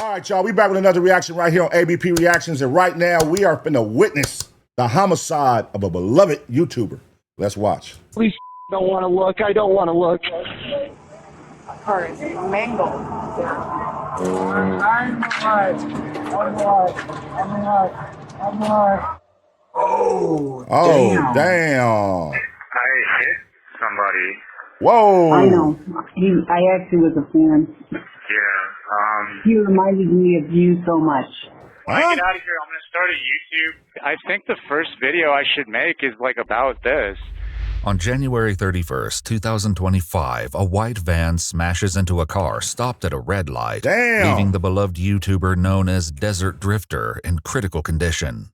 All right, y'all, we back with another reaction right here on ABP Reactions, and right now we are finna witness the homicide of a beloved YouTuber. Let's watch. Please don't want to look. I don't want to look. Car is mangled. I'm alive. Oh, damn. I hit somebody. Whoa. I know. I actually was a fan. Yeah. He reminded me of you so much. When I get out of here, I'm going to start a YouTube. I think the first video I should make is like about this. On January 31st, 2025, a white van smashes into a car stopped at a red light, leaving the beloved YouTuber known as Desert Drifter in critical condition.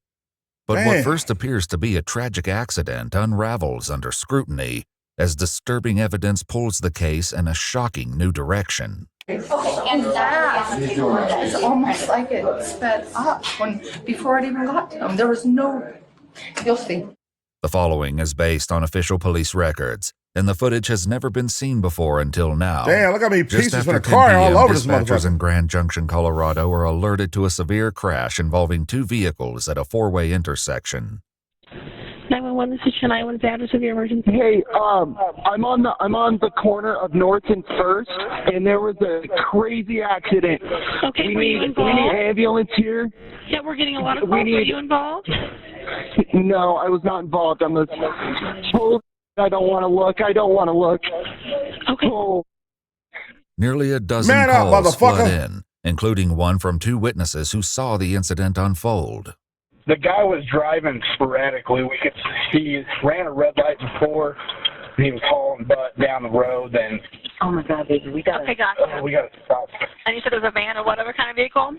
But what first appears to be a tragic accident unravels under scrutiny as disturbing evidence pulls the case in a shocking new direction. And that is almost like it sped up before it even got to him. There was no, you'll see. The following is based on official police records, and the footage has never been seen before until now. Damn, look how many Just pieces from after the car 10 p.m., all over this dispatchers motherfucker. in Grand Junction, Colorado are alerted to a severe crash involving two vehicles at a four-way intersection. 911, this is Chennai. What is the address of your emergency? Hey, I'm on the corner of North and First, and there was a crazy accident. Okay, were you We involved? need an ambulance here. Yeah, we're getting a lot of calls. Were you involved? No, I was not involved. I'm just told I don't want to look. I don't want to look. Okay. Oh. Nearly a dozen calls flood in, including one from two witnesses who saw the incident unfold. The guy was driving sporadically. We could see he ran a red light before. He was hauling butt down the road. Then, Oh my God, baby, we got Okay, gotcha. we got to stop. And you said it was a van or whatever kind of vehicle?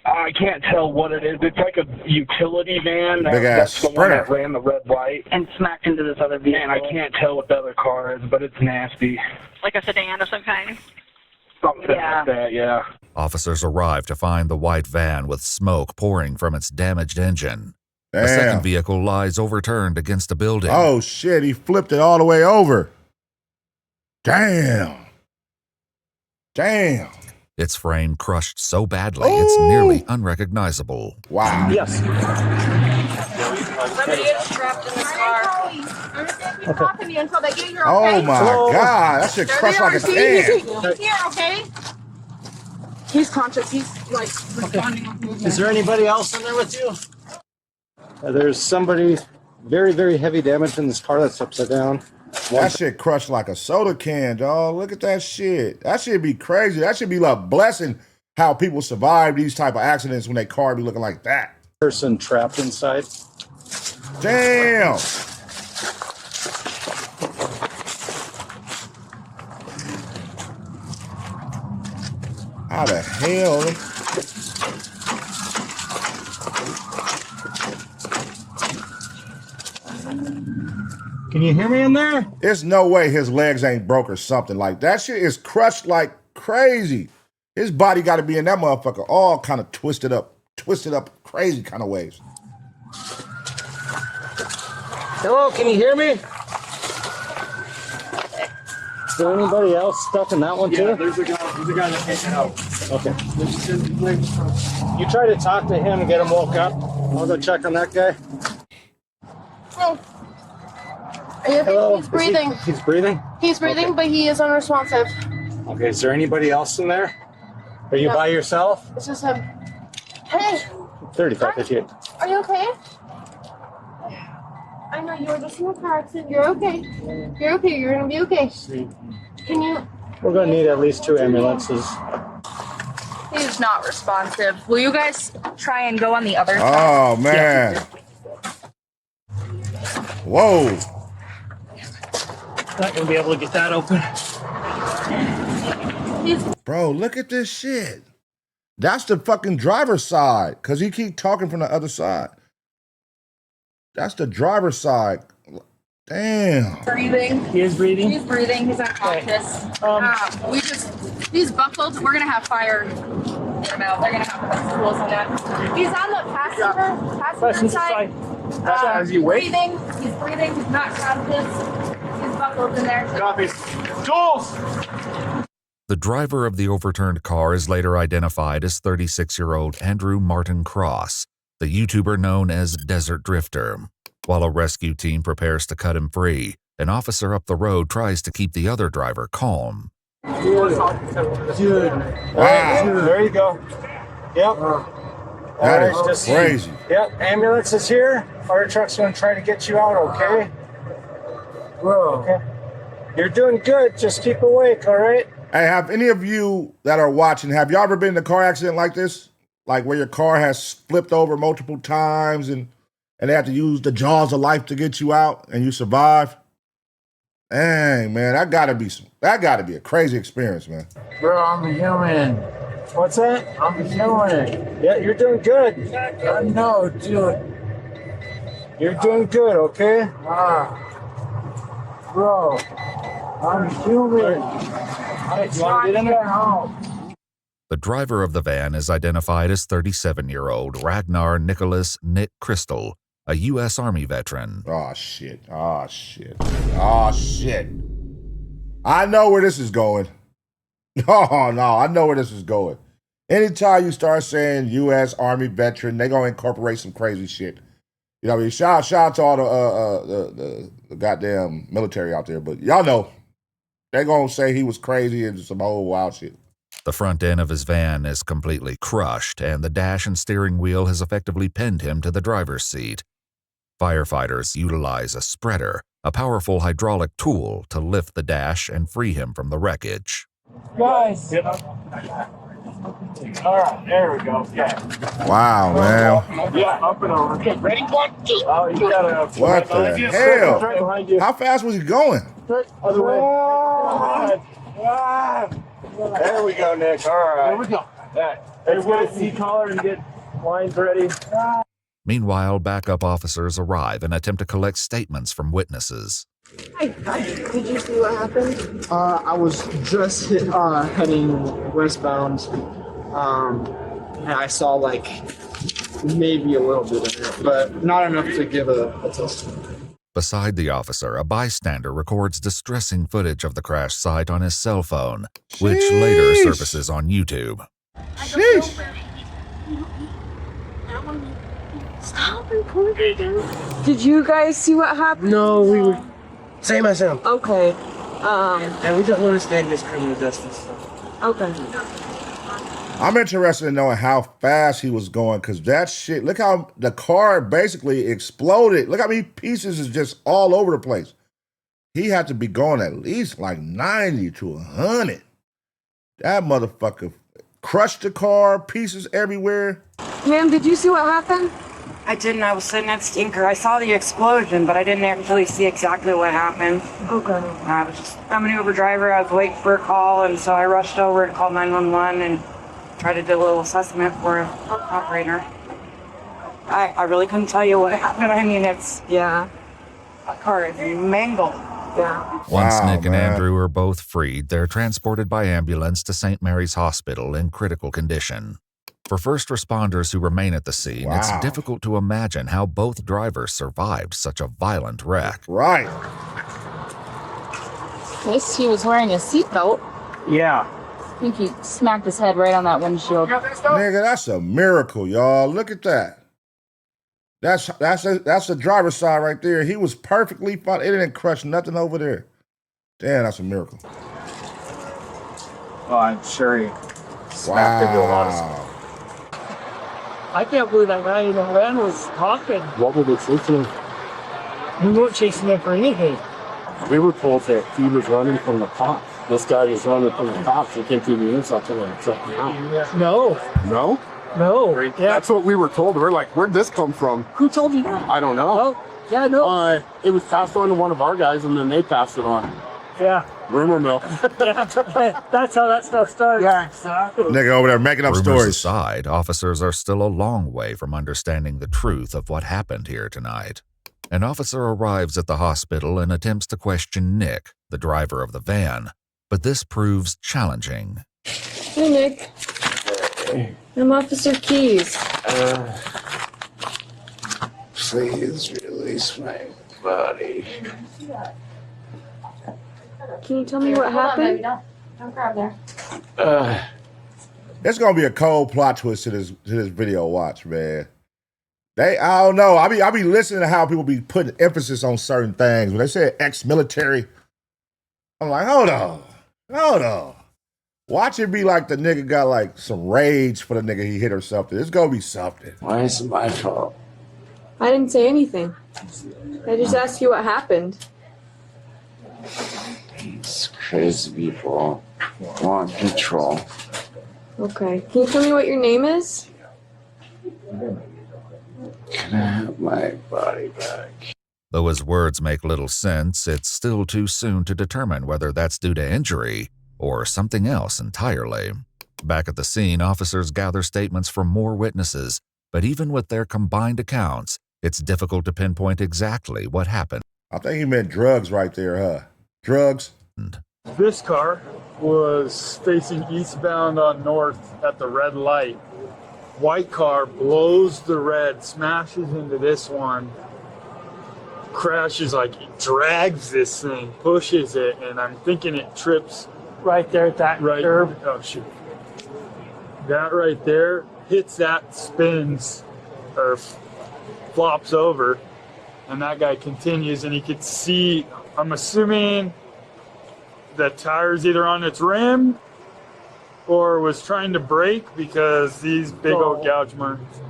I can't tell what it is. It's like a utility van. Big ass That's the one that Sprinter. ran the red light. and smacked into this other vehicle. And I can't tell what the other car is, but it's nasty. Like a sedan of some kind? Something like that, yeah. Officers arrive to find the white van with smoke pouring from its damaged engine. The second vehicle lies overturned against a building. Oh, shit, he flipped it all the way over. Damn. Damn. Its frame crushed so badly it's nearly unrecognizable. Wow. Yes. Somebody is trapped in this car. He's talking to you until they get here, Oh, okay? my God. That shit crushed like a can. Here, okay? He's conscious. He's like responding with movement. Is there anybody else in there with you? There's somebody very, very heavy damage in this car that's upside down. That shit crushed like a soda can, dog. Look at that shit. That should be crazy. That should be like a blessing how people survive these type of accidents when their car be looking like that. Person trapped inside. Damn. How the hell? Can you hear me in there? There's no way his legs ain't broke or something like that. Shit is crushed like crazy. His body got to be in that motherfucker all kind of twisted up crazy kind of ways. Hello, can you hear me? Is there anybody else stuck in that one too? Yeah, there's a guy that can't help. Okay. You try to talk to him and get him woke up. I'll go check on that guy. Oh. He's breathing. He's breathing? He's breathing, but he is unresponsive. Okay, is there anybody else in there? Are you by yourself? It's just him. Hey, 35, 58. are you okay? I know you were just in a car accident. You're okay. You're okay. You're gonna be okay. Can you? We're gonna need at least 2 ambulances. He's not responsive. Will you guys try and go on the other side? Oh, man. Whoa. Not gonna be able to get that open. Bro, look at this shit. That's the fucking driver's side, because he keep talking from the other side. That's the driver's side. Damn. Breathing. He is breathing? He's breathing. He's unconscious. He's buckled. We're gonna have fire in him out. They're gonna have tools on that. He's on the passenger side. Is he awake? Breathing. He's breathing. He's not conscious. He's buckled in there. Copies. Jules! The driver of the overturned car is later identified as 36-year-old Andrew Martin Cross, the YouTuber known as Desert Drifter. While a rescue team prepares to cut him free, an officer up the road tries to keep the other driver calm. Dude. Wow. There you go. Yep. That is crazy. Yep, ambulance is here. Fire truck's going to try to get you out, okay? Whoa. Okay. You're doing good. Just keep awake, all right? Hey, have any of you that are watching, have y'all ever been in a car accident like this? Like where your car has flipped over multiple times and they have to use the jaws of life to get you out and you survive? Dang, man, that gotta be a crazy experience, man. Bro, I'm a human. What's that? I'm a human. Yeah, you're doing good. I know, dude. You're doing good, okay? Bro, I'm human. I'm trying to get home. The driver of the van is identified as 37-year-old Ragnar Nicholas Nick Crystal, a U.S. Army veteran. Oh, shit. Oh, shit. Oh, shit. I know where this is going. Oh, no, I know where this is going. Anytime you start saying U.S. Army veteran, they're going to incorporate some crazy shit. You know what I mean? Shout out to all the goddamn military out there, but y'all know, they're going to say he was crazy and some old wild shit. The front end of his van is completely crushed, and the dash and steering wheel has effectively pinned him to the driver's seat. Firefighters utilize a spreader, a powerful hydraulic tool, to lift the dash and free him from the wreckage. Guys. All right, there we go. Yeah. Wow, man. Yeah, up and over. Okay, ready? 1, 2. Oh, you gotta. What the hell? How fast was he going? Other way. There we go, Nick. All right. There we go. Let's get a seat collar and get lines ready. Meanwhile, backup officers arrive and attempt to collect statements from witnesses. Hi, did you see what happened? I was just heading westbound, and I saw like maybe a little bit of it, but not enough to give a testimony. Beside the officer, a bystander records distressing footage of the crash site on his cell phone, which later surfaces on YouTube. Sheesh. Stop recording. Did you guys see what happened? No, we were same as him. Okay. And we don't understand this criminal justice stuff. Okay. I'm interested in knowing how fast he was going, because that shit, look how the car basically exploded. Look how many pieces is just all over the place. He had to be going at least like 90 to 100. That motherfucker crushed the car, pieces everywhere. Ma'am, did you see what happened? I didn't. I was sitting at Stinker. I saw the explosion, but I didn't actually see exactly what happened. Okay. I'm an Uber driver. I was waiting for a call, and so I rushed over and called 911 and tried to do a little assessment for an operator. I really couldn't tell you what happened. I mean, a car is mangled. Yeah. Once Nick and Andrew are both freed, they're transported by ambulance to St. Mary's Hospital in critical condition. For first responders who remain at the scene, it's difficult to imagine how both drivers survived such a violent wreck. Right. At least he was wearing a seatbelt. Yeah. I think he smacked his head right on that windshield. Nigga, that's a miracle, y'all. Look at that. That's the driver's side right there. He was perfectly fine. It didn't crush nothing over there. Damn, that's a miracle. Oh, I'm sure he smacked into a lot of stuff. I can't believe that guy in the van was talking. What were they chasing him? We weren't chasing him for anything. We were told that he was running from the cops. This guy was running from the cops. He came through the intersection and took him out. No. No? No. Yeah. That's what we were told. We're like, where'd this come from? Who told you that? I don't know. Oh, yeah, no. It was passed on to one of our guys, and then they passed it on. Yeah. Rumor mill. Yeah, that's how that stuff starts. Yeah, exactly. Nigga over there making up Rumors stories. aside, officers are still a long way from understanding the truth of what happened here tonight. An officer arrives at the hospital and attempts to question Nick, the driver of the van, but this proves challenging. Hey, Nick. I'm Officer Keys. Please release my body. Can you tell me what happened? Don't grab there. It's gonna be a cold plot twist to this video. Watch, man. I don't know. I be listening to how people be putting emphasis on certain things. When they say ex-military, I'm like, hold on. Watch it be like the nigga got like some rage for the nigga he hit or something. It's gonna be something. Why is it my fault? I didn't say anything. I just asked you what happened. These crazy people want control. Okay. Can you tell me what your name is? Can I have my body back? Though his words make little sense, it's still too soon to determine whether that's due to injury or something else entirely. Back at the scene, officers gather statements from more witnesses, but even with their combined accounts, it's difficult to pinpoint exactly what happened. I think he meant drugs right there, huh? Drugs? This car was facing eastbound on North at the red light. White car blows the red, smashes into this one, crashes, like drags this thing, pushes it, and I'm thinking it trips Right there at that curve. Oh shoot. That right there hits that, spins, or flops over, and that guy continues, and he could see, I'm assuming the tire's either on its rim or was trying to brake because these big old gouge marks.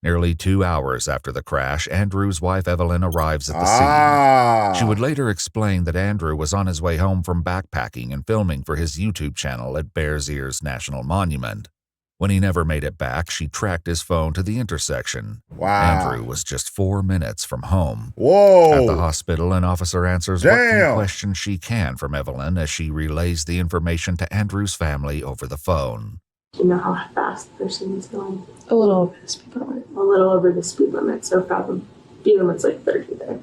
Nearly 2 hours after the crash, Andrew's wife Evelyn arrives at the scene. She would later explain that Andrew was on his way home from backpacking and filming for his YouTube channel at Bears Ears National Monument. When he never made it back, she tracked his phone to the intersection. Andrew was just 4 minutes from home. At the hospital, an officer answers what few questions she can from Evelyn as she relays the information to Andrew's family over the phone. Do you know how fast the person is going? A little over the speed limit. A little over the speed limit, so probably speed limit's like 30 there.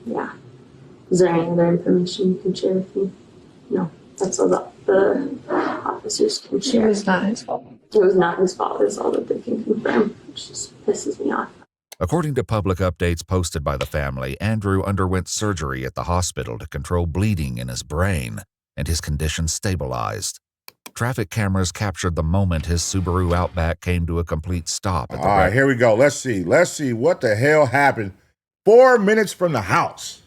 Yeah. Is there any other information you can share with me? No, that's all the officers can share. It was not his fault. It was not his fault, is all that they can confirm, which just pisses me off. According to public updates posted by the family, Andrew underwent surgery at the hospital to control bleeding in his brain, and his condition stabilized. Traffic cameras captured the moment his Subaru Outback came to a complete stop at the All right, here we go. Let's see what the hell happened. 4 minutes from the house.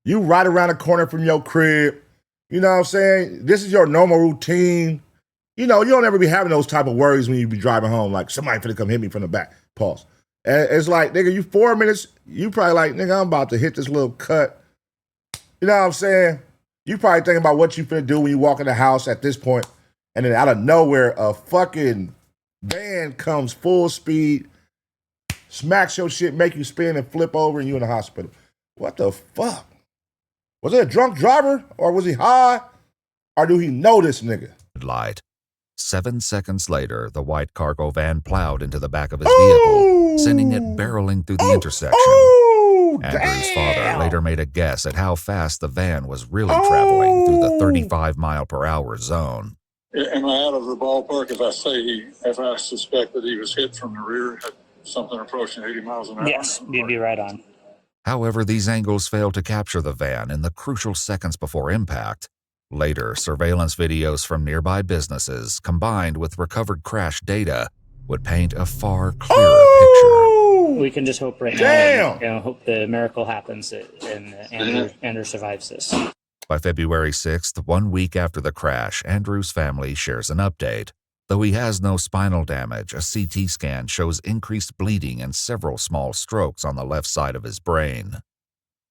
You right around the corner from your crib. You know what I'm saying? This is your normal routine. You know, you don't ever be having those type of worries when you be driving home, like somebody finna come hit me from the back. Pause. And it's like, nigga, you 4 minutes, you probably like, nigga, I'm about to hit this little cut. You know what I'm saying? You probably thinking about what you finna do when you walk in the house at this point. And then out of nowhere, a fucking van comes full speed, smacks your shit, make you spin and flip over, and you in the hospital. What the fuck? Was it a drunk driver, or was he high, or do he know this nigga? Light. 7 seconds later, the white cargo van plowed into the back of his vehicle, sending it barreling through the intersection. Andrew's father later made a guess at how fast the van was really traveling through the 35-mile-per-hour zone. Am I out of the ballpark if I suspect that he was hit from the rear at something approaching 80 miles an hour? Yes, you'd be right on. However, these angles failed to capture the van in the crucial seconds before impact. Later, surveillance videos from nearby businesses, combined with recovered crash data, would paint a far clearer picture. We can just hope right now, and, hope the miracle happens and Andrew survives this. By February 6th, 1 week after the crash, Andrew's family shares an update. Though he has no spinal damage, a CT scan shows increased bleeding and several small strokes on the left side of his brain.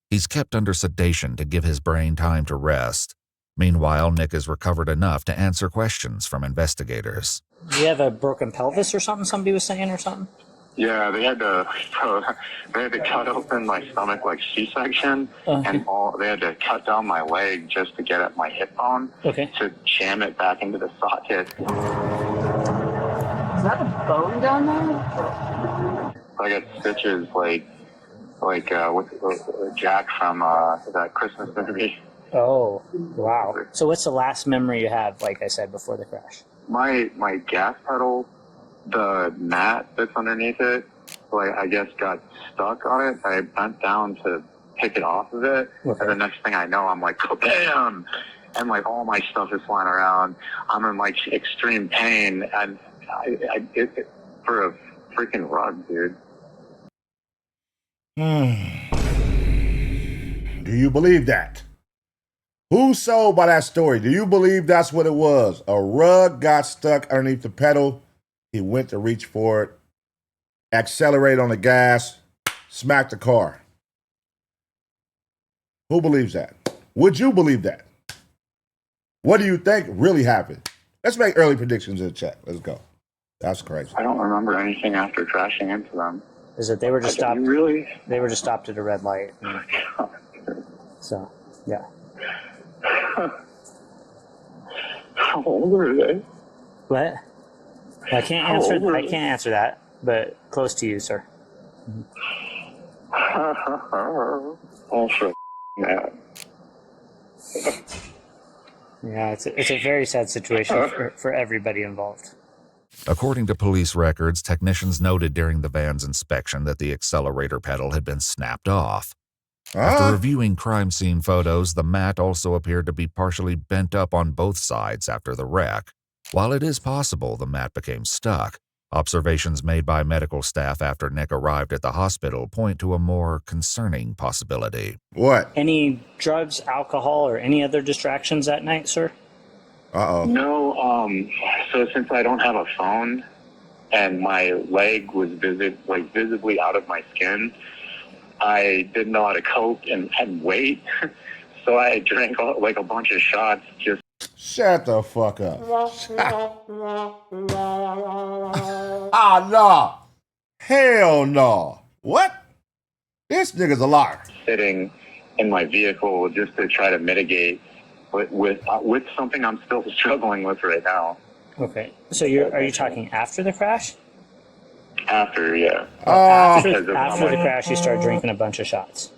He's kept under sedation to give his brain time to rest. Meanwhile, Nick is recovered enough to answer questions from investigators. Do you have a broken pelvis or something somebody was saying or something? Yeah, they had to cut open my stomach like C-section, and they had to cut down my leg just to get at my hip bone to jam it back into the socket. Is that a bone down there? I got stitches like with Jack from that Christmas movie. Oh, wow. So what's the last memory you have, like I said, before the crash? My gas pedal, the mat that's underneath it, I guess got stuck on it. I bent down to pick it off of it, and the next thing I know, I'm like, bam! and like all my stuff is flying around. I'm in like extreme pain, and for a freaking rug, dude. Do you believe that? Who's sold by that story? Do you believe that's what it was? A rug got stuck underneath the pedal. He went to reach for it, accelerate on the gas, smack the car. Who believes that? Would you believe that? What do you think really happened? Let's make early predictions in the chat. Let's go. That's crazy. I don't remember anything after crashing into them. Is that they were just stopped? Really? They were just stopped at a red light. So, yeah. How old are they? What? I can't answer that, but close to you, sir. Oh, for man. Yeah, it's a very sad situation for everybody involved. According to police records, technicians noted during the van's inspection that the accelerator pedal had been snapped off. After reviewing crime scene photos, the mat also appeared to be partially bent up on both sides after the wreck. While it is possible the mat became stuck, observations made by medical staff after Nick arrived at the hospital point to a more concerning possibility. What? Any drugs, alcohol, or any other distractions that night, sir? No, so since I don't have a phone and my leg was visibly out of my skin, I didn't know how to cope and wait. So I drank like a bunch of shots just. Shut the fuck up. No. Hell no. What? This nigga's a liar. Sitting in my vehicle just to try to mitigate with something I'm still struggling with right now. Okay. So are you talking after the crash? After, yeah. After the crash, you started drinking a bunch of shots.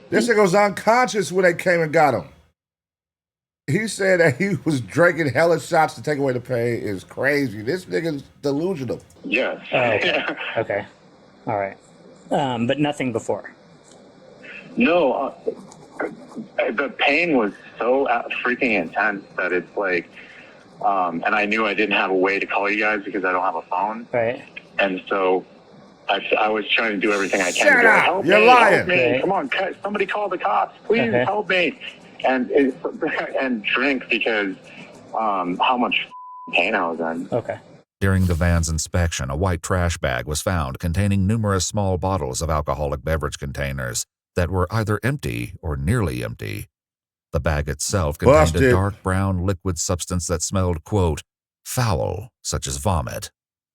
This nigga was unconscious when they came and got him. He said that he was drinking hella shots to take away the pain. Is crazy. This nigga's delusional. Yes. Oh, okay. Okay. All right. But nothing before. No, the pain was so freaking intense that it's like, and I knew I didn't have a way to call you guys because I don't have a phone. Right. And so I was trying to do everything I can. Shut to up. Help You're me, lying. Help me. Come on, somebody call the cops. Please help me. And drink because how much pain I was in. Okay. During the van's inspection, a white trash bag was found containing numerous small bottles of alcoholic beverage containers that were either empty or nearly empty. The bag itself contained a dark brown liquid substance that smelled, quote, foul, such as vomit.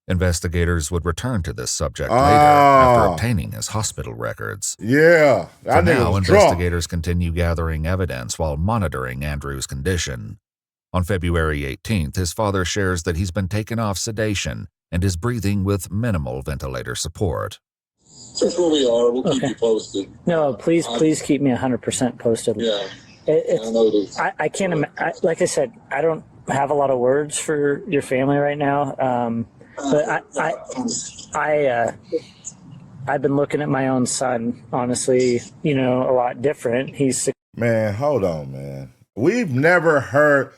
Investigators would return to this subject later after obtaining his hospital records. Yeah. For now, investigators continue gathering evidence while monitoring Andrew's condition. On February 18th, his father shares that he's been taken off sedation and is breathing with minimal ventilator support. That's where we are. We'll keep you posted. No, please keep me 100% posted. Yeah. I know it is. I can't, like I said, I don't have a lot of words for your family right now. But I've been looking at my own son, honestly, a lot different. Man, hold on, man. We've never heard,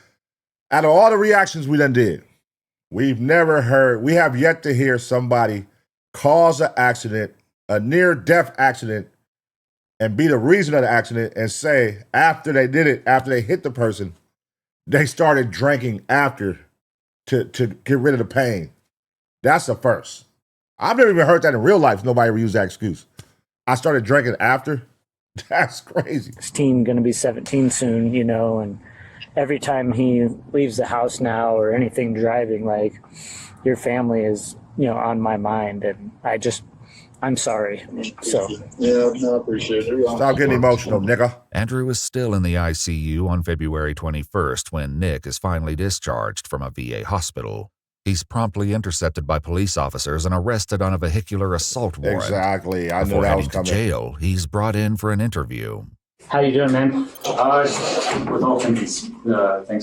out of all the reactions we done did, we have yet to hear somebody cause an accident, a near-death accident, and be the reason of the accident and say after they did it, after they hit the person, they started drinking after to get rid of the pain. That's the first. I've never even heard that in real life. Nobody ever used that excuse. I started drinking after. That's crazy. 16, going to be 17 soon, and every time he leaves the house now or anything driving, like, your family is, on my mind. And I'm sorry. So. Yeah, no, I appreciate it. Stop getting emotional, nigga. Andrew is still in the ICU on February 21st when Nick is finally discharged from a VA hospital. He's promptly intercepted by police officers and arrested on a vehicular assault warrant. Exactly. I knew Before that heading was coming. to jail, he's brought in for an interview. How you doing, man? With all things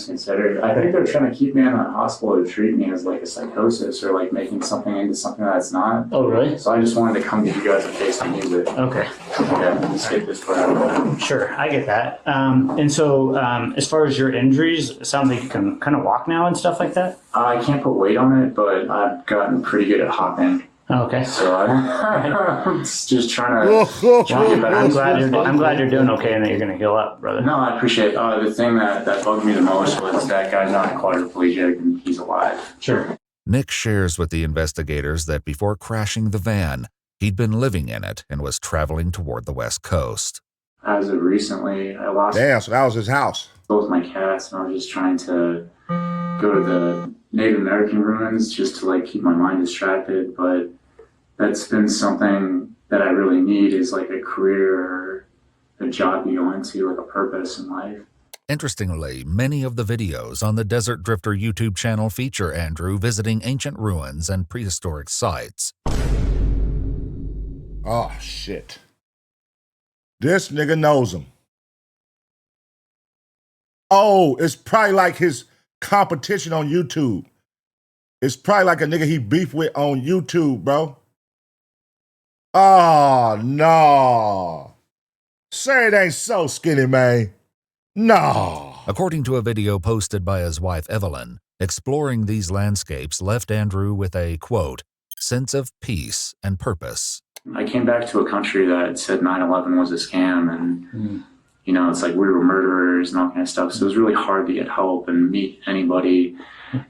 considered, I think they're trying to keep me in a hospital to treat me as like a psychosis or like making something into something that's not. Oh, really? So I just wanted to come to you guys and face the music. Okay. Yeah, just get this part out of Sure, I get that. And so, as far as your injuries, it sounds like you can kind of walk now and stuff like that? I can't put weight on it, but I've gotten pretty good at hopping. Okay. So I'm just trying to get better. I'm glad you're doing okay and that you're going to heal up, brother. No, I appreciate it. The thing that bugged me the most was that guy's not quadriplegic and he's alive. Sure. Nick shares with the investigators that before crashing the van, he'd been living in it and was traveling toward the West Coast. As of recently, I lost. Damn, so that was his house. Both my cats, and I was just trying to go to the Native American ruins just to like keep my mind distracted. But that's been something that I really need is like a career or a job you go into, like a purpose in life. Interestingly, many of the videos on the Desert Drifter YouTube channel feature Andrew visiting ancient ruins and prehistoric sites. Oh, shit. This nigga knows him. Oh, it's probably like his competition on YouTube. It's probably like a nigga he beef with on YouTube, bro. Oh, no. Say it ain't so, Skinny Man. No. According to a video posted by his wife Evelyn, exploring these landscapes left Andrew with a, quote, sense of peace and purpose. I came back to a country that said 9/11 was a scam and, you know, it's like we were murderers and all kind of stuff. So it was really hard to get help and meet anybody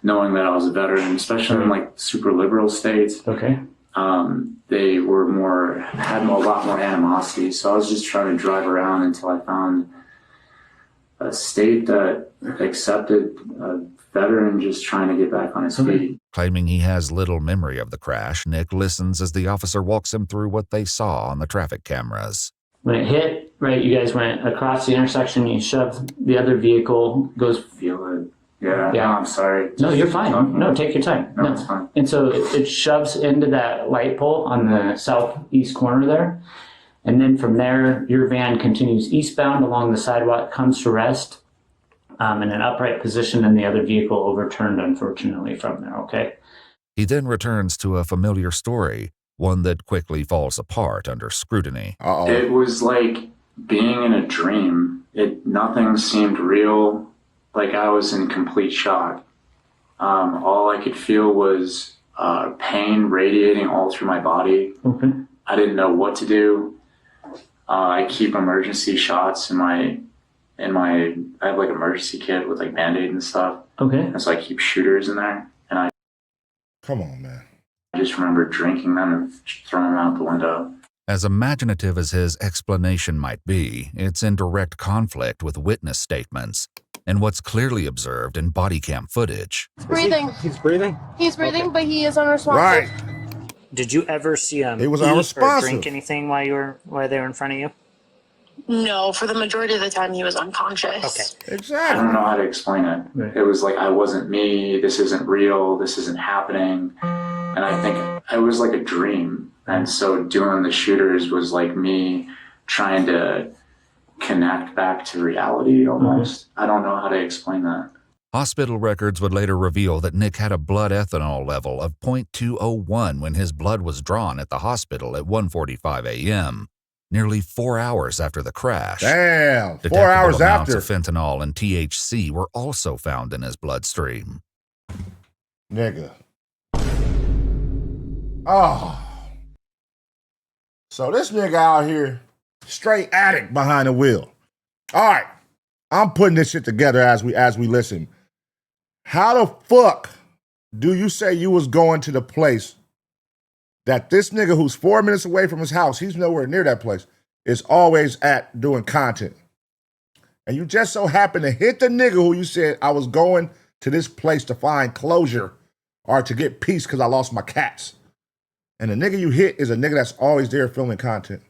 knowing that I was a veteran, especially in like super liberal states. Okay. They were had a lot more animosity. So I was just trying to drive around until I found a state that accepted a veteran just trying to get back on his feet. Claiming he has little memory of the crash, Nick listens as the officer walks him through what they saw on the traffic cameras. When it hit, right, you guys went across the intersection, you shoved the other vehicle, goes... Feel it. Yeah, no, I'm sorry. No, you're fine. No, take your time. No, it's fine. And so it shoves into that light pole on the southeast corner there. And then from there, your van continues eastbound along the sidewalk, comes to rest in an upright position, and the other vehicle overturned, unfortunately, from there, okay? He then returns to a familiar story, one that quickly falls apart under scrutiny. It was like being in a dream. Nothing seemed real. Like I was in complete shock. All I could feel was pain radiating all through my body. Okay. I didn't know what to do. I keep emergency shots in my I have like emergency kit with like Band-Aid and stuff. Okay. And so I keep shooters in there. And I Come on, man. I just remember drinking them and throwing them out the window. As imaginative as his explanation might be, it's in direct conflict with witness statements and what's clearly observed in body cam footage. Breathing. He's breathing? He's breathing, but he is unresponsive. Right. Did you ever see him He was eat or unresponsive. drink anything while they were in front of you? No, for the majority of the time he was unconscious. Okay. I Exactly. don't know how to explain it. Right. It was like I wasn't me. This isn't real. This isn't happening. And I think it was like a dream. And so doing the shooters was like me trying to connect back to reality almost. I don't know how to explain that. Hospital records would later reveal that Nick had a blood ethanol level of 0.201 when his blood was drawn at the hospital at 1:45 a.m., nearly 4 hours after the crash. Damn, 4 Detectable hours amounts after. of fentanyl and THC were also found in his bloodstream. Nigga. Oh. So this nigga out here, straight addict behind the wheel. All right. I'm putting this shit together as we listen. How the fuck do you say you was going to the place that this nigga who's 4 minutes away from his house, he's nowhere near that place, is always at doing content? And you just so happen to hit the nigga who you said, I was going to this place to find closure or to get peace because I lost my cats. And the nigga you hit is a nigga that's always there filming content.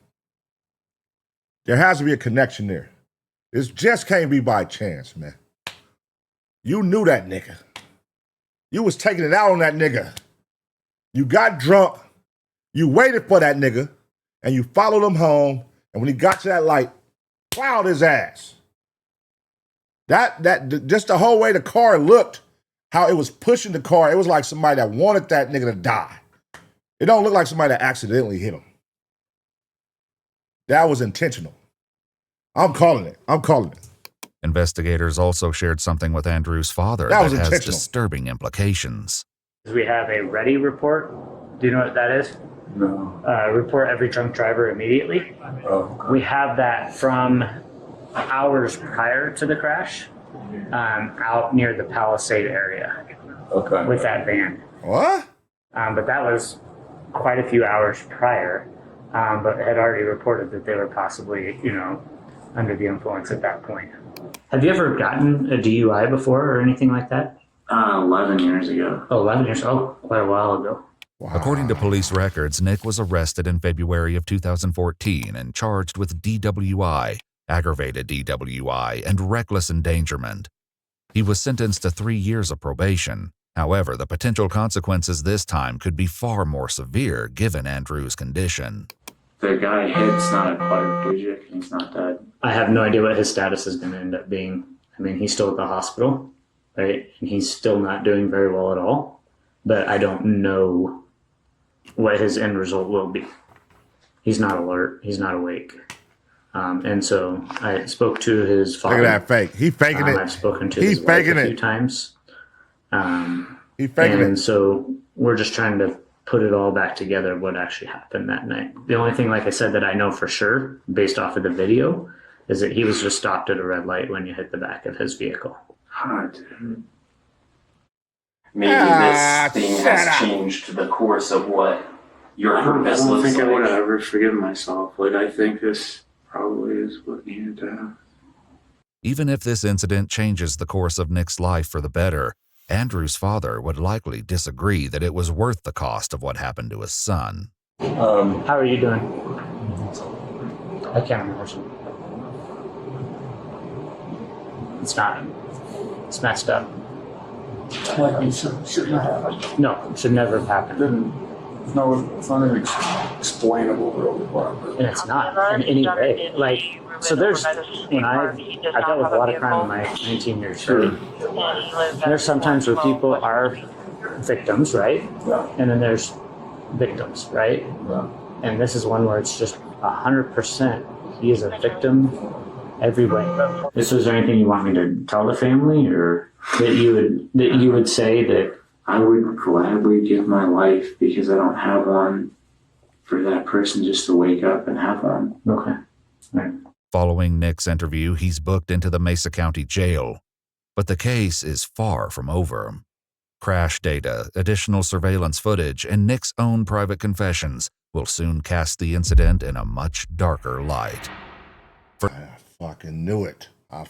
There has to be a connection there. It just can't be by chance, man. You knew that nigga. You was taking it out on that nigga. You got drunk. You waited for that nigga. And you followed him home. And when he got to that light, plowed his ass. That just the whole way the car looked, how it was pushing the car, it was like somebody that wanted that nigga to die. It don't look like somebody that accidentally hit him. That was intentional. I'm calling it. Investigators also shared something with Andrew's father that has disturbing implications. We have a ready report. Do you know what that is? No. Report every drunk driver immediately. Oh. We have that from hours prior to the crash, out near the Palisade area. Okay. With that van. What? But that was quite a few hours prior, but had already reported that they were possibly, under the influence at that point. Have you ever gotten a DUI before or anything like that? 11 years ago. Oh, 11 years. Oh, quite a while ago. Wow. According to police records, Nick was arrested in February of 2014 and charged with DWI, aggravated DWI, and reckless endangerment. He was sentenced to 3 years of probation. However, the potential consequences this time could be far more severe given Andrew's condition. The guy hit's not a quadriplegic. He's not dead. I have no idea what his status is going to end up being. I mean, he's still at the hospital, right? And he's still not doing very well at all. But I don't know what his end result will be. He's not alert. He's not awake. And so I spoke to his father. Look at that fake. He faking it. I've spoken to his wife a few times. He faking and it. so we're just trying to put it all back together, what actually happened that night. The only thing, like I said, that I know for sure, based off of the video, is that he was just stopped at a red light when you hit the back of his vehicle. Maybe this thing has changed the course of what your purpose looks like. I don't think I would have ever forgiven myself. I think this probably is what needed to happen. Even if this incident changes the course of Nick's life for the better, Andrew's father would likely disagree that it was worth the cost of what happened to his son. How are you doing? I can't imagine. It's not. It's messed up. Like it should not happen. No, it should never have happened. It's not even explainable really. And it's not in any way. So there's, when I've dealt with a lot of crime in my 19 years. There's sometimes where people are victims, right? Yeah. And then there's victims, right? Yeah. And this is one where it's just 100%. He is a victim every way. Is there anything you want me to tell the family, or that you would say that? I would gladly give my life because I don't have one for that person just to wake up and have one. Okay. Right. Following Nick's interview, he's booked into the Mesa County Jail. But the case is far from over. Crash data, additional surveillance footage, and Nick's own private confessions will soon cast the incident in a much darker light. I fucking knew it. I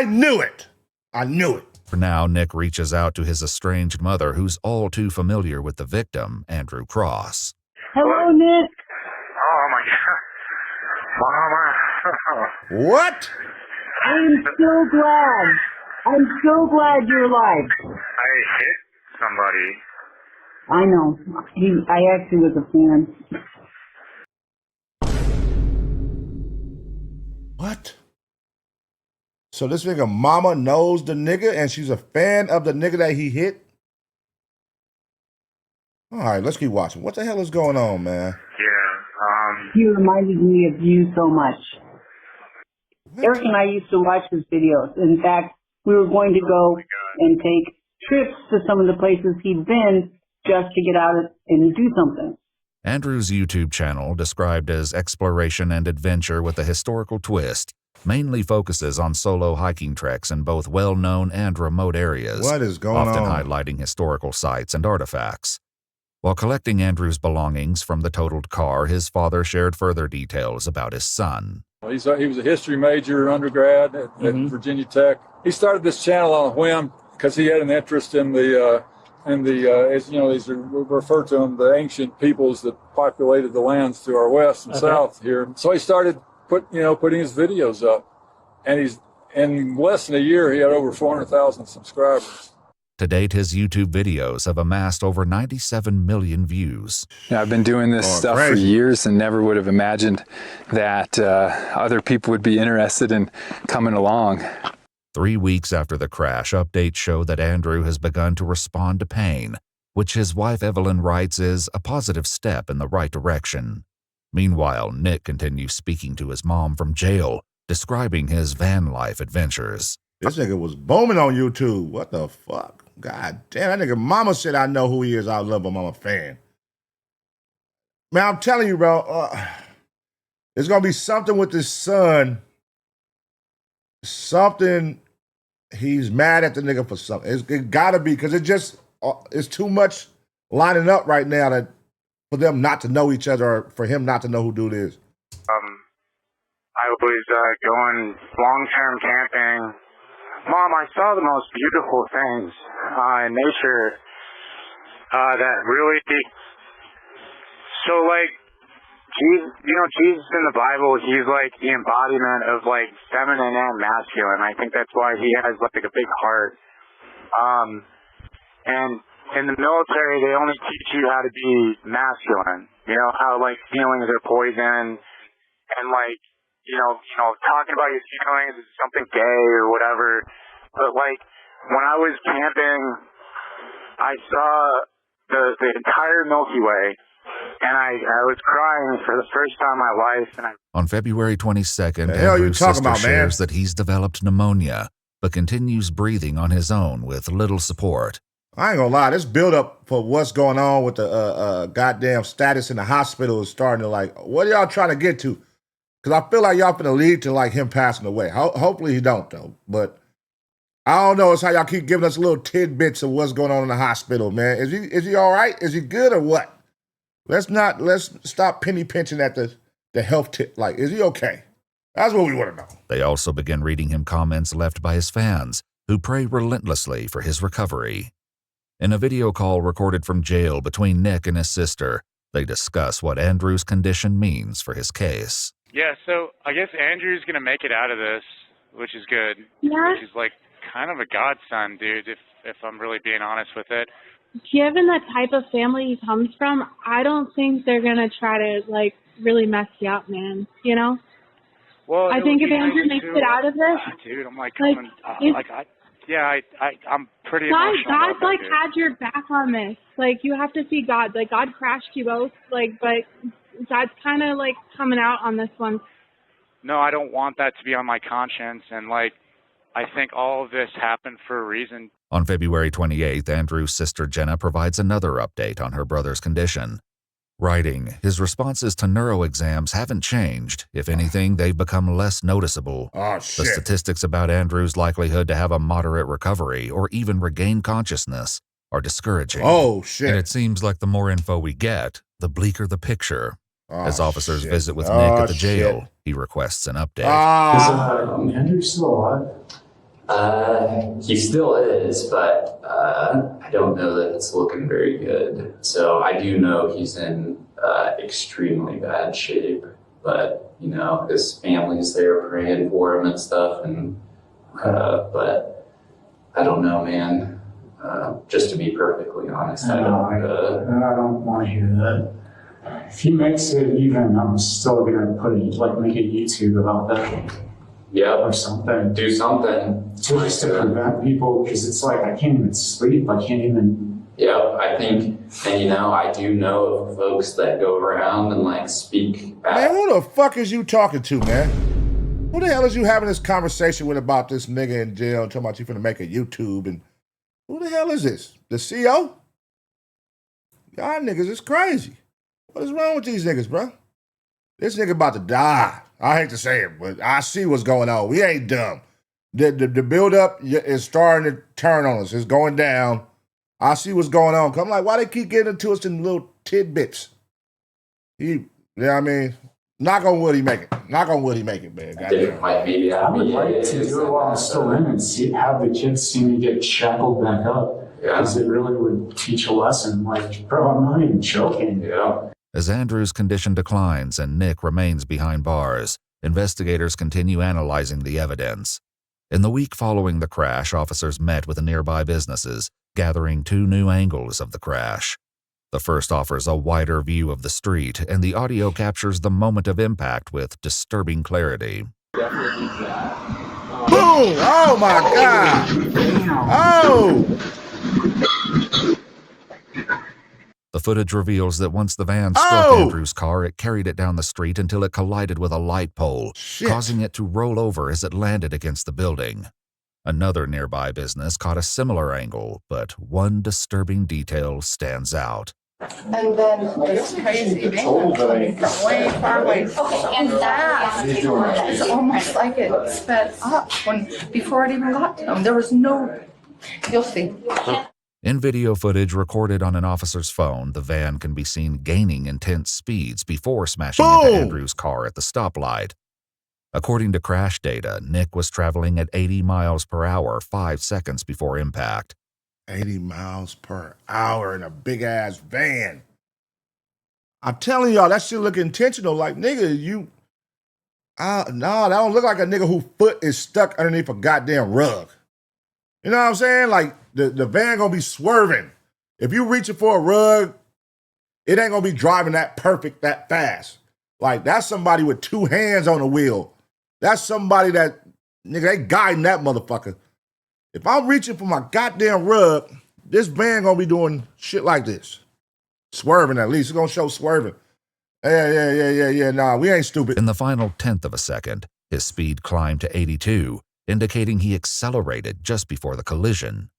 knew it. I knew it. For now, Nick reaches out to his estranged mother, who's all too familiar with the victim, Andrew Cross. Hello, Nick. Oh my God. Mama. What? I'm so glad you're alive. I hit somebody. I know. I actually was a fan. What? So this nigga mama knows the nigga and she's a fan of the nigga that he hit? All right, let's keep watching. What the hell is going on, man? Yeah, He reminded me of you so much. Eric and I used to watch his videos. In fact, we were going to go and take trips to some of the places he'd been just to get out and do something. Andrew's YouTube channel, described as exploration and adventure with a historical twist, mainly focuses on solo hiking treks in both well-known and remote areas. What is going often on? highlighting historical sites and artifacts. While collecting Andrew's belongings from the totaled car, his father shared further details about his son. He was a history major undergrad at Virginia Tech. He started this channel on a whim because he had an interest in the as you know, these are referred to them, the ancient peoples that populated the lands to our west and south here. So he started putting his videos up, and in less than a year he had over 400,000 subscribers. To date, his YouTube videos have amassed over 97 million views. You know, I've been doing this stuff for years and never would have imagined that other people would be interested in coming along. 3 weeks after the crash, updates show that Andrew has begun to respond to pain, which his wife Evelyn writes is a positive step in the right direction. Meanwhile, Nick continues speaking to his mom from jail, describing his van life adventures. This nigga was booming on YouTube. What the fuck? God damn, that nigga mama said I know who he is. I love him. I'm a fan. Man, I'm telling you, bro, there's going to be something with his son. Something, he's mad at the nigga for something. It got to be, because it's too much lining up right now that for them not to know each other or for him not to know who dude is. I was going long-term camping. Mom, I saw the most beautiful things in nature that really, so like, Jesus, Jesus in the Bible, he's like the embodiment of like feminine and masculine. I think that's why he has like a big heart. And in the military, they only teach you how to be masculine. You know, how like feelings are poison and like, talking about your feelings is something gay or whatever. But like, when I was camping, I saw the entire Milky Way, and I was crying for the first time in my life. On February 22nd, Andrew's sister shares that he's developed pneumonia, but continues breathing on his own with little support. I ain't gonna lie, this build-up for what's going on with the goddamn status in the hospital is starting to like, what are y'all trying to get to? Because I feel like y'all finna lead to like him passing away. Hopefully he don't though. But I don't know. It's how y'all keep giving us little tidbits of what's going on in the hospital, man. Is he all right? Is he good or what? Let's stop penny pinching at the health tip. Like, is he okay? That's what we want to know. They also begin reading him comments left by his fans, who pray relentlessly for his recovery. In a video call recorded from jail between Nick and his sister, they discuss what Andrew's condition means for his case. Yeah, so I guess Andrew's going to make it out of this, which is good. Yeah. Which is like kind of a godsend, dude, if I'm really being honest with it. Given the type of family he comes from, I don't think they're going to try to, like, really mess you up, man. You know? Well, I think if Andrew makes it out of this... Dude, I'm like, I'm pretty emotional. God's like had your back on this. Like, you have to see God. Like, God crashed you both. Like, but God's kind of like coming out on this one. No, I don't want that to be on my conscience. And like, I think all of this happened for a reason. On February 28th, Andrew's sister Jenna provides another update on her brother's condition. Writing, his responses to neuro exams haven't changed. If anything, they've become less noticeable. Oh, shit. The statistics about Andrew's likelihood to have a moderate recovery or even regain consciousness are discouraging. Oh, shit. And it seems like the more info we get, the bleaker the picture. As officers shit. visit with Nick at the jail, he requests an update. Is Andrew still alive? He still is, but I don't know that it's looking very good. So I do know he's in extremely bad shape, but his family's there praying for him and stuff. And but I don't know, man. Just to be perfectly honest, I don't want to hear that. If he makes it even, I'm still gonna make a YouTube about that. Yeah, or something. Do something. Just to prevent people, because it's like I can't even sleep. I can't even. Yeah, I think, and I do know of folks that go around and speak back. Man, who the fuck is you talking to, man? Who the hell is you having this conversation with about this nigga in jail and talking about you finna make a YouTube? And who the hell is this? The CO? Y'all niggas is crazy. What is wrong with these niggas, bro? This nigga about to die. I hate to say it, but I see what's going on. We ain't dumb. The build-up is starting to turn on us. It's going down. I see what's going on. I'm like, why they keep getting to us in little tidbits? I mean? Knock on wood, he make it. Knock on wood, he make it, man. I would like to do it while I'm still in and have the kids see me get shackled back up. Because it really would teach a lesson. Like, bro, I'm not even joking. Yeah. As Andrew's condition declines and Nick remains behind bars, investigators continue analyzing the evidence. In the week following the crash, officers met with the nearby businesses, gathering 2 new angles of the crash. The first offers a wider view of the street, and the audio captures the moment of impact with disturbing clarity. Boom! Oh my God! Oh! The footage reveals that once the van struck Andrew's car, it carried it down the street until it collided with a light pole, causing it to roll over as it landed against the building. Another nearby business caught a similar angle, but one disturbing detail stands out. And then it's crazy, man. From way far away. And that is almost like it sped up before it even got to him. There was no, you'll see. In video footage recorded on an officer's phone, the van can be seen gaining intense speeds before smashing into Andrew's car at the stoplight. According to crash data, Nick was traveling at 80 miles per hour 5 seconds before impact. 80 miles per hour in a big-ass van. I'm telling y'all, that shit look intentional. Like, nigga, no, that don't look like a nigga whose foot is stuck underneath a goddamn rug. You know what I'm saying? Like, the van gonna be swerving. If you reaching for a rug, it ain't gonna be driving that perfect, that fast. Like, that's somebody with 2 hands on the wheel. That's somebody that, nigga, they guiding that motherfucker. If I'm reaching for my goddamn rug, this van gonna be doing shit like this. Swerving at least. It's gonna show swerving. Yeah. Nah, we ain't stupid. In the final 1/10 of a second, his speed climbed to 82, indicating he accelerated just before the collision.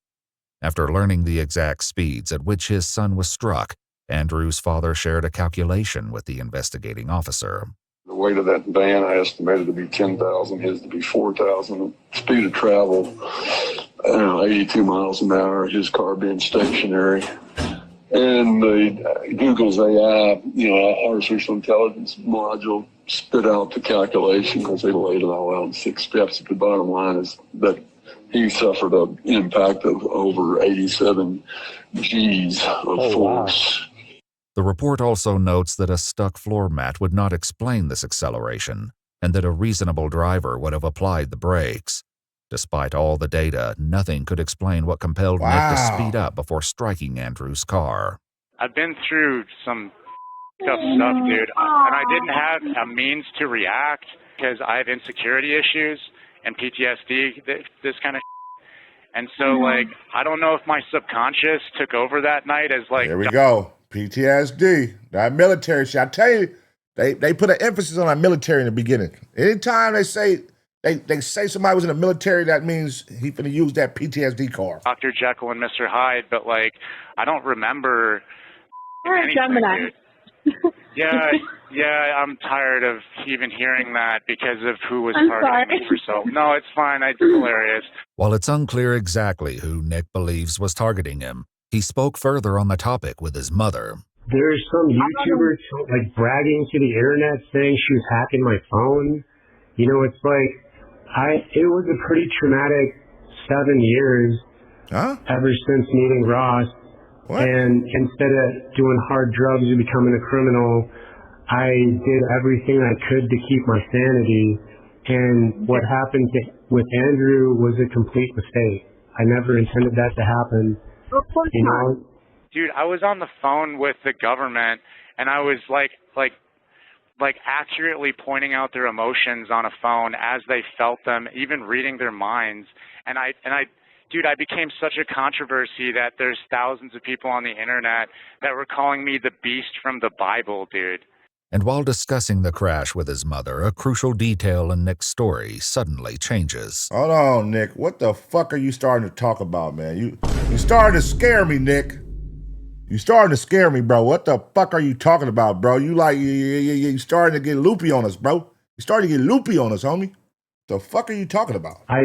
After learning the exact speeds at which his son was struck, Andrew's father shared a calculation with the investigating officer. The weight of that van I estimated to be 10,000, his to be 4,000. Speed of travel, 82 miles an hour, his car being stationary. And Google's AI, artificial intelligence module spit out the calculation because they laid it all out in 6 steps. The bottom line is that he suffered an impact of over 87 G's of force. Wow. The report also notes that a stuck floor mat would not explain this acceleration, and that a reasonable driver would have applied the brakes. Despite all the data, nothing could explain what compelled Nick to speed up before striking Andrew's car. I've been through some tough stuff, dude, and I didn't have a means to react because I have insecurity issues and PTSD, this kind of and so, I don't know if my subconscious took over that night as, There we go. PTSD. That military shit. I tell you, they put an emphasis on our military in the beginning. Anytime they say somebody was in the military, that means he's going to use that PTSD card. Dr. Jekyll and Mr. Hyde, but, I don't remember anything, Gemini. dude. Yeah, I'm tired of even hearing that because of who was targeting me for so. No, it's fine. It's hilarious. While it's unclear exactly who Nick believes was targeting him, he spoke further on the topic with his mother. There's some YouTuber bragging to the internet saying she was hacking my phone. It was a pretty traumatic 7 years ever since meeting Ross. What? And instead of doing hard drugs and becoming a criminal, I did everything I could to keep my sanity. And what happened with Andrew was a complete mistake. I never intended that to happen. Dude, I was on the phone with the government, and I was accurately pointing out their emotions on a phone as they felt them, even reading their minds. Dude, I became such a controversy that there's thousands of people on the internet that were calling me the beast from the Bible, dude. And while discussing the crash with his mother, a crucial detail in Nick's story suddenly changes. Hold on, Nick. What the fuck are you starting to talk about, man? You starting to scare me, Nick. You starting to scare me, bro. What the fuck are you talking about, bro? You starting to get loopy on us, bro. You starting to get loopy on us, homie. The fuck are you talking about? I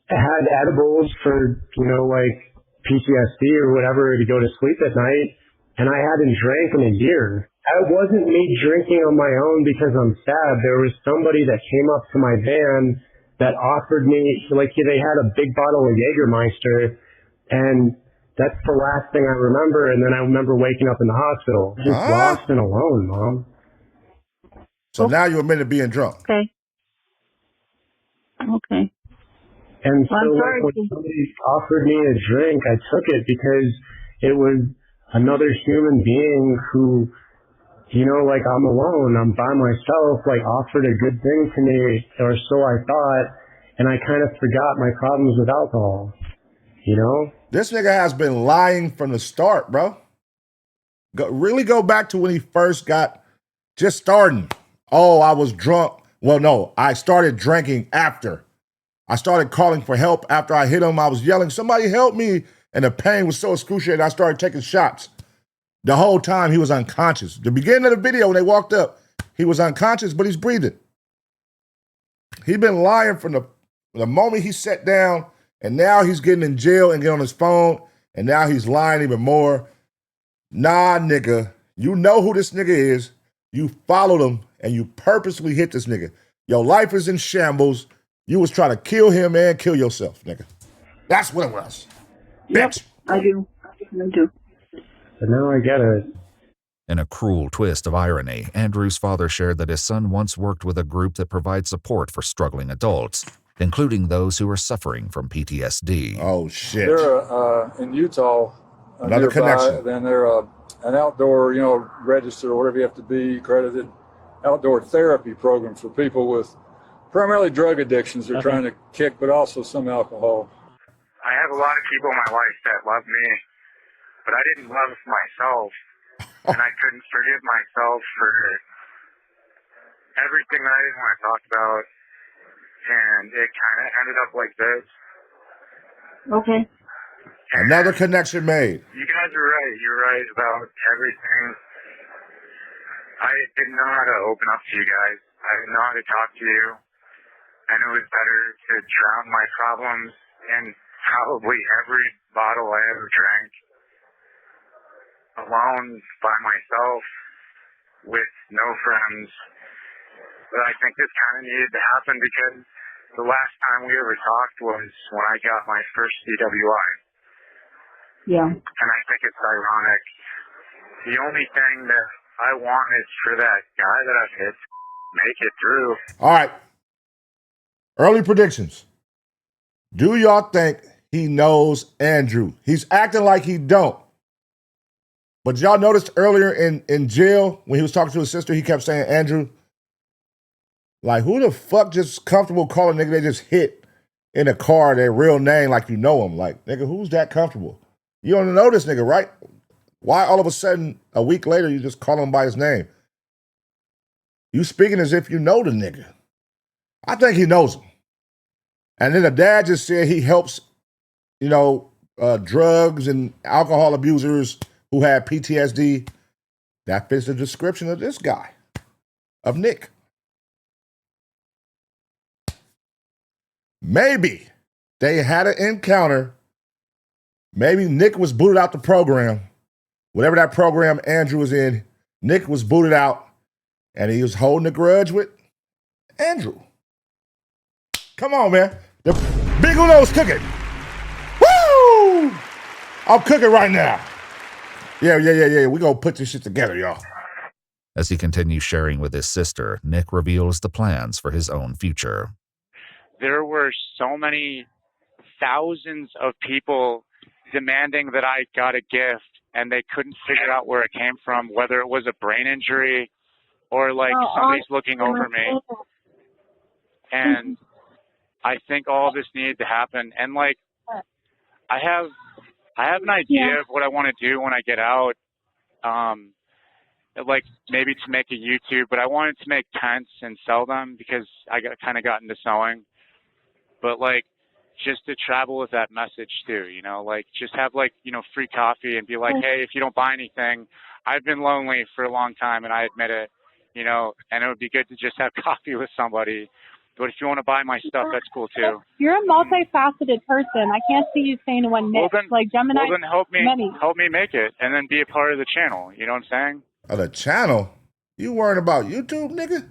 had edibles for, PTSD or whatever to go to sleep at night, and I hadn't drank in a year. It wasn't me drinking on my own because I'm sad. There was somebody that came up to my van that offered me, they had a big bottle of Jägermeister, and that's the last thing I remember. And then I remember waking up in the hospital, just lost and alone, Mom. So now you're admitted to being drunk. Okay. And so like, when somebody offered me a drink, I took it because it was another human being who, you know, like I'm alone, I'm by myself, like offered a good thing to me, or so I thought, and I kind of forgot my problems with alcohol, you know? This nigga has been lying from the start, bro. Really go back to when he first got just starting. Oh, I was drunk. Well, no, I started drinking after. I started calling for help after I hit him. I was yelling, somebody help me. And the pain was so excruciating, I started taking shots. The whole time he was unconscious. The beginning of the video when they walked up, he was unconscious, but he's breathing. He's been lying from the moment he sat down, and now he's getting in jail and getting on his phone, and now he's lying even more. Nah, nigga, you know who this nigga is. You followed him, and you purposely hit this nigga. Your life is in shambles. You was trying to kill him and kill yourself, nigga. That's what it was. Yep, Bitch. I do. I do. But now I get it. In a cruel twist of irony, Andrew's father shared that his son once worked with a group that provides support for struggling adults, including those who are suffering from PTSD. Oh, shit. They're in Utah. Another nearby, connection. Then they're an outdoor, you know, registered or whatever you have to be, accredited outdoor therapy program for people with primarily drug addictions they're trying to kick, but also some alcohol. I have a lot of people in my life that love me, but I didn't love myself, and I couldn't forgive myself for everything that I didn't want to talk about, and it kind of ended up like this. Okay. Another connection made. You guys are right. You're right about everything. I didn't know how to open up to you guys. I didn't know how to talk to you. And it was better to drown my problems in probably every bottle I ever drank alone by myself with no friends. But I think this kind of needed to happen because the last time we ever talked was when I got my first DWI. Yeah. And I think it's ironic. The only thing that I want is for that guy that I've hit to make it through. All right. Early predictions. Do y'all think he knows Andrew? He's acting like he don't. But y'all noticed earlier in jail when he was talking to his sister, he kept saying Andrew. Like, who the fuck just comfortable calling nigga they just hit in a car their real name like you know him? Like, nigga, who's that comfortable? You don't know this nigga, right? Why all of a sudden, a week later, you just call him by his name? You speaking as if you know the nigga. I think he knows him. And then the dad just said he helps, you know, drugs and alcohol abusers who have PTSD. That fits the description of this guy, of Nick. Maybe they had an encounter. Maybe Nick was booted out the program. Whatever that program Andrew was in, Nick was booted out, and he was holding a grudge with Andrew. Come on, man. The Big Uno's cooking. Woo! I'm cooking right now. Yeah. We're going to put this shit together, y'all. As he continues sharing with his sister, Nick reveals the plans for his own future. There were so many thousands of people demanding that I got a gift, and they couldn't figure out where it came from, whether it was a brain injury or like somebody's looking over me. And I think all of this needed to happen. And like, I have an idea of what I want to do when I get out. Like maybe to make a YouTube, but I wanted to make tents and sell them because I kind of got into sewing. But like, just to travel with that message too, you know, like just have like, you know, free coffee and be like, hey, if you don't buy anything, I've been lonely for a long time and I admit it, you know, and it would be good to just have coffee with somebody. But if you want to buy my stuff, that's cool too. You're a multifaceted person. I can't see you saying to one Nick. Like Gemini. Well, then help me make it and then be a part of the channel. You know what I'm saying? Oh, the channel? You worried about YouTube, nigga?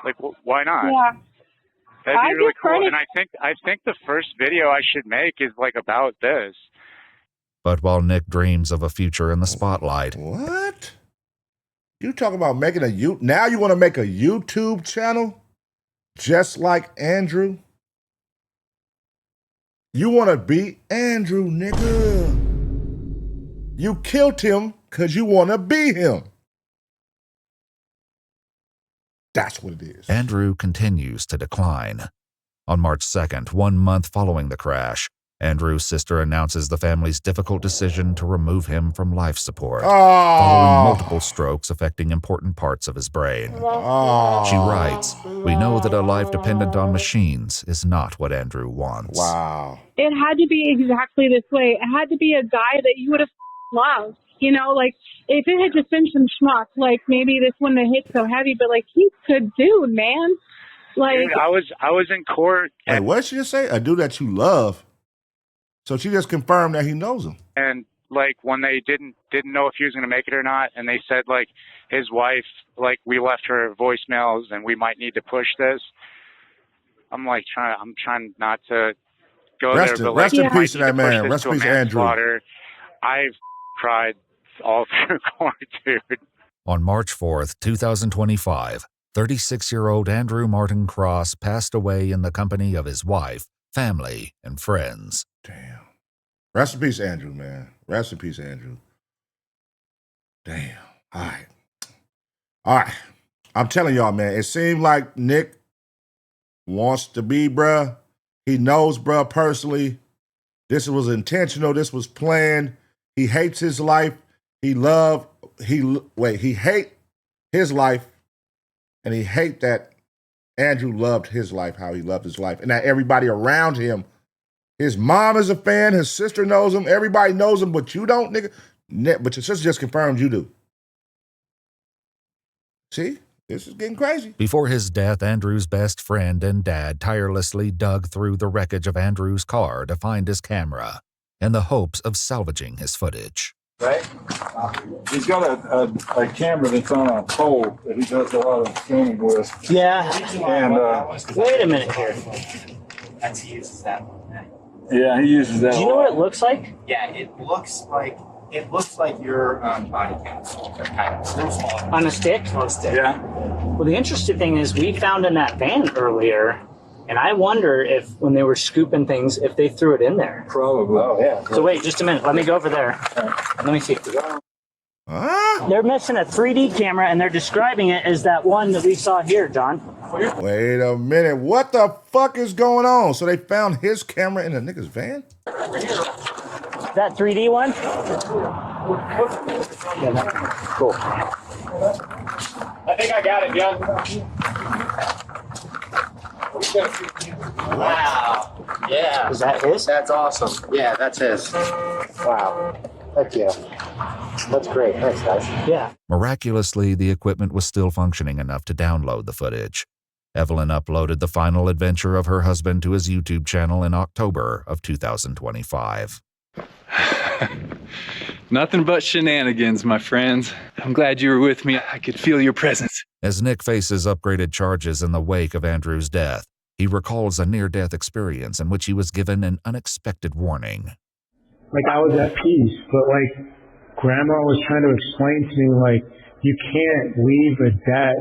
Like, why not? Yeah. That'd be really cool. And I think the first video I should make is like about this. But while Nick dreams of a future in the spotlight. What? You talking about making now you want to make a YouTube channel? Just like Andrew? You want to be Andrew, nigga. You killed him because you want to be him. That's what it is. Andrew continues to decline. On March 2nd, 1 month following the crash, Andrew's sister announces the family's difficult decision to remove him from life support, following multiple strokes affecting important parts of his brain. She writes, "We know that a life dependent on machines is not what Andrew wants." Wow. It had to be exactly this way. It had to be a guy that you would have loved. You know, like, if it had just been some schmuck, like, maybe this wouldn't have hit so heavy, but, like, he's a good dude, man. Like, Dude, I was in court. Wait, what did she just say? A dude that you love. So she just confirmed that he knows him. And like when they didn't know if he was going to make it or not, and they said like his wife, like we left her voicemails and we might need to push this. I'm trying not to go there, but like, rest in peace to that man. Rest in peace, Andrew. I've cried all through court, dude. On March 4th, 2025, 36-year-old Andrew Martin Cross passed away in the company of his wife, family, and friends. Damn. Rest in peace, Andrew, man. Rest in peace, Andrew. Damn. All right. All right. I'm telling y'all, man, it seemed like Nick wants to be, bruh. He knows, bruh, personally. This was intentional. This was planned. He hates his life. He hate his life, and he hate that Andrew loved his life, how he loved his life, and that everybody around him, his mom is a fan, his sister knows him, everybody knows him, but you don't, nigga. But your sister just confirmed you do. See? This is getting crazy. Before his death, Andrew's best friend and dad tirelessly dug through the wreckage of Andrew's car to find his camera in the hopes of salvaging his footage. Right? He's got a camera that's on a pole that he does a lot of filming with. Yeah. And wait a minute here. He uses that one. Yeah, he uses that. Do you know what it looks like? Yeah, it looks like your body cam. Kind of. On a stick? On a stick. Yeah. Well, the interesting thing is we found in that van earlier, and I wonder if when they were scooping things, if they threw it in there. Probably. Oh, yeah. So wait, just a minute. Let me go over there. Let me see. They're missing a 3D camera, and they're describing it as that one that we saw here, John. Wait a minute. What the fuck is going on? So they found his camera in a nigga's van? That 3D one? Yeah, cool. I think I got it, John. Wow. Yeah. Is that his? That's awesome. Yeah, that's his. Wow. Heck yeah. That's great. Thanks, guys. Yeah. Miraculously, the equipment was still functioning enough to download the footage. Evelyn uploaded the final adventure of her husband to his YouTube channel in October of 2025. Nothing but shenanigans, my friends. I'm glad you were with me. I could feel your presence. As Nick faces upgraded charges in the wake of Andrew's death, he recalls a near-death experience in which he was given an unexpected warning. Like, I was at peace, but, like, Grandma was trying to explain to me, like, you can't leave a debt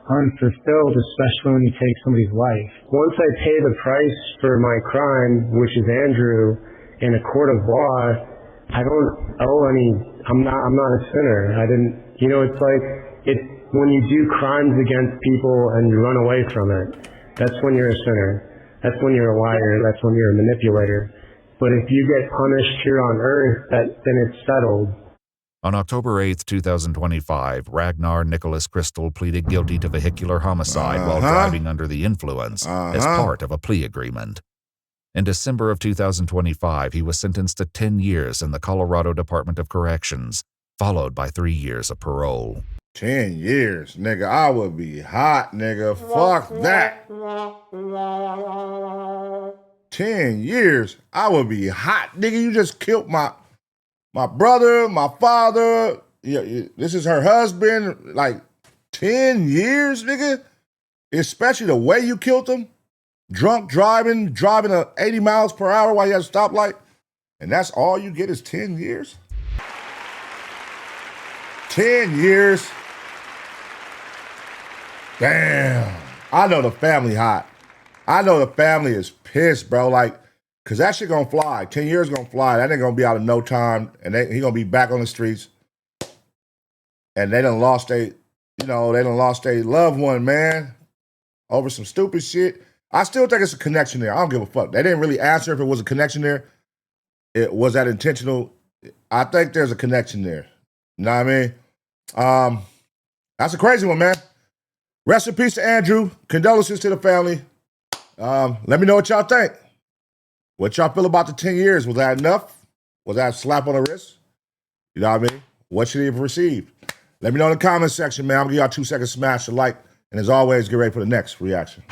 unfulfilled, especially when you take somebody's life. Once I pay the price for my crime, which is Andrew, in a court of law, I don't owe any, I'm not a sinner. I didn't, it's like, it's when you do crimes against people and you run away from it, that's when you're a sinner. That's when you're a liar. That's when you're a manipulator. But if you get punished here on earth, then it's settled. On October 8, 2025, Ragnar Nicholas Crystal pleaded guilty to vehicular homicide while driving under the influence as part of a plea agreement. In December of 2025, he was sentenced to 10 years in the Colorado Department of Corrections, followed by 3 years of parole. 10 years, nigga. I would be hot, nigga. Fuck that. 10 years, I would be hot. Nigga, you just killed my brother, my father. Yeah, this is her husband. Like, 10 years, nigga? Especially the way you killed him. Drunk driving at 80 miles per hour while you have a stoplight. And that's all you get is 10 years? 10 years? Damn. I know the family hot. I know the family is pissed, bro. Like, Because that shit gonna fly. 10 years gonna fly. That ain't gonna be out in no time. And he gonna be back on the streets. And they done lost they lost a loved one, man. Over some stupid shit. I still think it's a connection there. I don't give a fuck. They didn't really answer if it was a connection there. Was that intentional? I think there's a connection there. You know what I mean? That's a crazy one, man. Rest in peace to Andrew. Condolences to the family. Let me know what y'all think. What y'all feel about the 10 years? Was that enough? Was that a slap on the wrist? You know what I mean? What should he have received? Let me know in the comments section, man. I'm going to give y'all 2 seconds, smash the like. And as always, get ready for the next reaction.